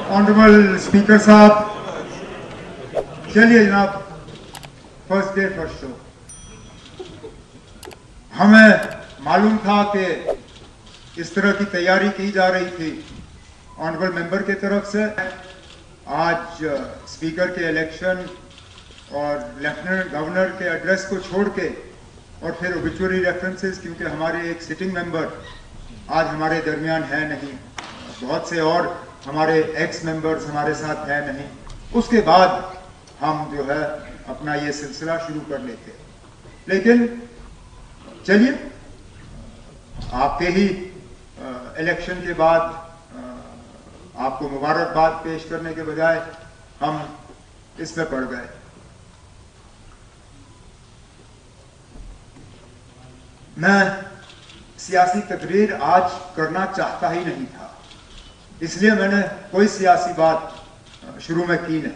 Honourable speaker साहब, चलिए जनाब, फर्स्ट डे फर्स्ट शो। हमें मालूम था कि इस तरह की तैयारी की जा रही थी ऑनरेबल मेंबर की तरफ से। आज स्पीकर के इलेक्शन और लेफ्टिनेंट गवर्नर के एड्रेस को छोड़ के और फिर ओबिचुअरी रेफरेंसेस, क्योंकि हमारे एक सिटिंग मेंबर आज हमारे दरमियान है नहीं, बहुत से और हमारे एक्स मेंबर्स हमारे साथ है नहीं, उसके बाद हम जो है अपना ये सिलसिला शुरू कर लेते। लेकिन चलिए, आपके ही इलेक्शन के बाद आपको मुबारकबाद पेश करने के बजाय हम इसमें पड़ गए। मैं सियासी तकरीर आज करना चाहता ही नहीं था, इसलिए मैंने कोई सियासी बात शुरू में की नहीं।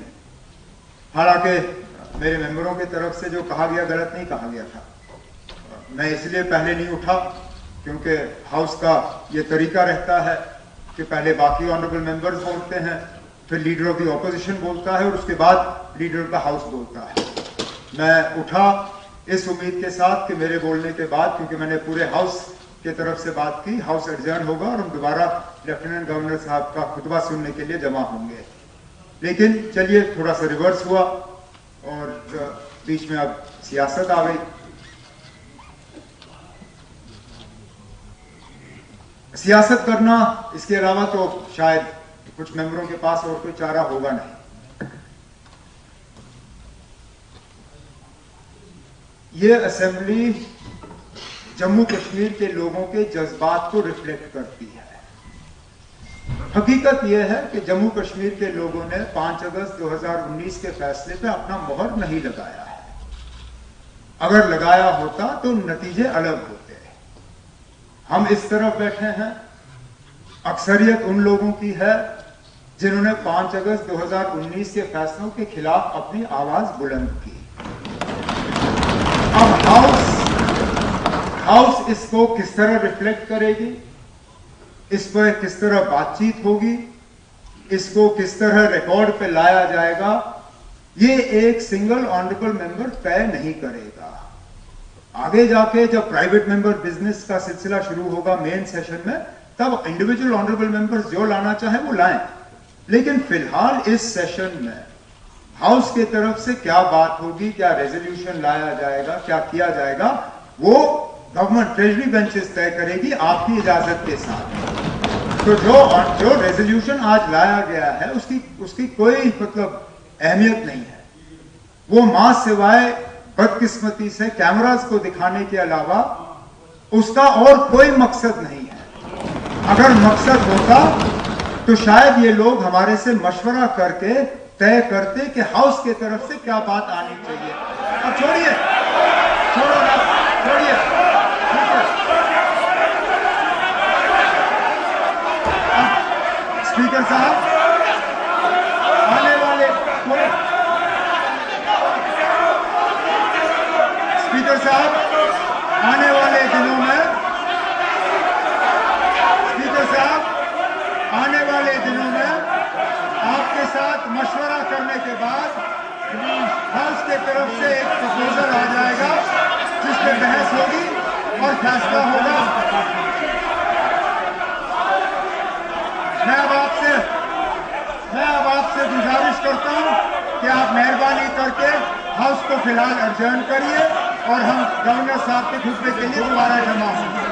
हालांकि मेरे मेंबरों की तरफ से जो कहा गया गलत नहीं कहा गया था। मैं इसलिए पहले नहीं उठा क्योंकि हाउस का ये तरीका रहता है कि पहले बाकी ऑनरेबल मेंबर्स बोलते हैं, फिर लीडर ऑफ द ऑपोजिशन बोलता है और उसके बाद लीडर ऑफ द हाउस बोलता है। मैं उठा इस उम्मीद के साथ कि मेरे बोलने के बाद, क्योंकि मैंने पूरे हाउस की तरफ से बात की, हाउस एडजर्न होगा और हम दोबारा लेफ्टिनेंट गवर्नर साहब का खुतबा सुनने के लिए जमा होंगे। लेकिन चलिए, थोड़ा सा रिवर्स हुआ और बीच में अब सियासत आ गई। सियासत करना, इसके अलावा तो शायद कुछ मेंबरों के पास और कोई चारा होगा नहीं। ये असेंबली जम्मू कश्मीर के लोगों के जज्बात को रिफ्लेक्ट करती है। हकीकत यह है कि जम्मू कश्मीर के लोगों ने 5 अगस्त 2019 के फैसले पे अपना मोहर नहीं लगाया है। अगर लगाया होता तो नतीजे अलग होते। हम इस तरफ बैठे हैं, अक्सरियत उन लोगों की है जिन्होंने 5 अगस्त 2019 के फैसलों के खिलाफ अपनी आवाज बुलंद की। अब हाउस इसको किस तरह रिफ्लेक्ट करेगी, इस पर किस तरह बातचीत होगी, इसको किस तरह रिकॉर्ड पे लाया जाएगा, ये एक सिंगल ऑनरेबल मेंबर तय नहीं करेगा। आगे जाके जब प्राइवेट मेंबर बिजनेस का सिलसिला शुरू होगा मेन सेशन में, तब इंडिविजुअल ऑनरेबल मेंबर्स जो लाना चाहे वो लाएं। लेकिन फिलहाल इस सेशन में हाउस की तरफ से क्या बात होगी, क्या रेजोल्यूशन लाया जाएगा, क्या किया जाएगा, वो गवर्नमेंट ट्रेजरी बेंचेस तय करेगी आपकी इजाजत के साथ। तो जो रेजोल्यूशन आज लाया गया है उसकी कोई मतलब अहमियत नहीं है। वो मां सिवाय बदकिस्मती से कैमरास को दिखाने के अलावा उसका और कोई मकसद नहीं है। अगर मकसद होता तो शायद ये लोग हमारे से मशवरा करके तय करते कि हाउस की तरफ से क्या बात आनी चाहिए। अब छोड़िए, छोड़िए, स्पीकर साहब आने वाले दिनों में आपके साथ मशवरा करने के बाद हाउस के तरफ से एक प्रपोजल आ जाएगा जिस पर बहस होगी और फैसला होगा। मैं अब आपसे गुजारिश करता हूं कि आप मेहरबानी करके हाउस को फिलहाल एडजर्न करिए और हम गवर्नर साहब के खुतबे के लिए दोबारा जमा होंगे।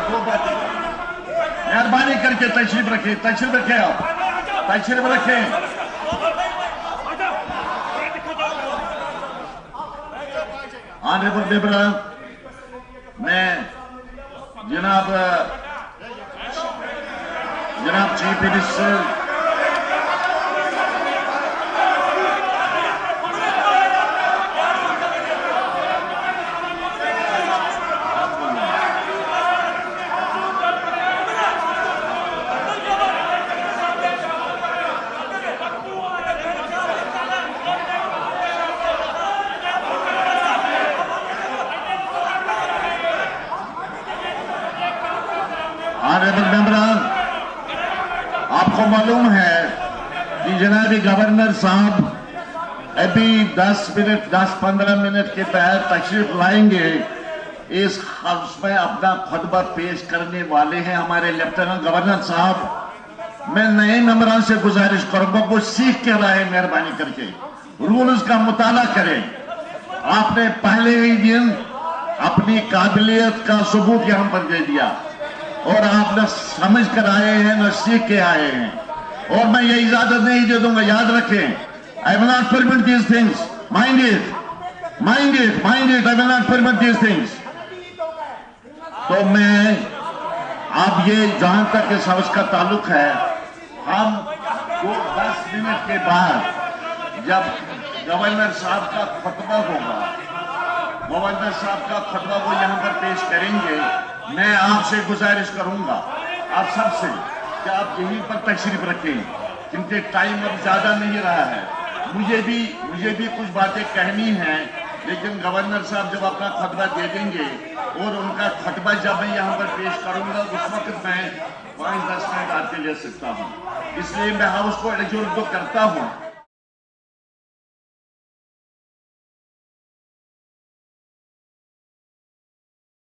मेहरबानी करके तशरीफ रखें आप तशरीफ रखें। ऑनरेबल मेंबर, मैं जनाब चीफ मिनिस्टर ऑनरेबल मेंबर, आपको मालूम है कि जनाब गवर्नर साहब अभी 10-15 मिनट के तहत तशरीफ लाएंगे। इस हाउस में अपना खुतबा पेश करने वाले हैं हमारे लेफ्टिनेंट गवर्नर साहब। मैं नए मेंबरान से गुजारिश करूंगा वो सीख के रहे, मेहरबानी करके रूल्स का मुताला करें। आपने पहले ही दिन अपनी काबिलियत का सबूत यहां पर दे दिया और आप न समझ कर आए हैं न सीख के आए हैं, और मैं ये इजाजत नहीं दे दूंगा। याद रखें, I will not permit these things. Mind it. I will not permit these things. तो मैं अब ये जहां तक इस हाउस का ताल्लुक है, हम 10 मिनट के बाद जब गवर्नर साहब का खुतबा होगा, गवर्नर साहब का खुतबा वो यहां पर पेश करेंगे, मैं आपसे गुजारिश करूंगा आप सबसे कि आप यहीं पर तशरीफ रखें, क्योंकि टाइम अब ज्यादा नहीं रहा है। मुझे भी कुछ बातें कहनी हैं, लेकिन गवर्नर साहब जब अपना खुतबा दे देंगे और उनका खुतबा जब मैं यहाँ पर पेश करूंगा उस वक्त मैं 5-10 मिनट आपके ले सकता हूँ। इसलिए मैं हाउस को एडजोर्न तो करता हूँ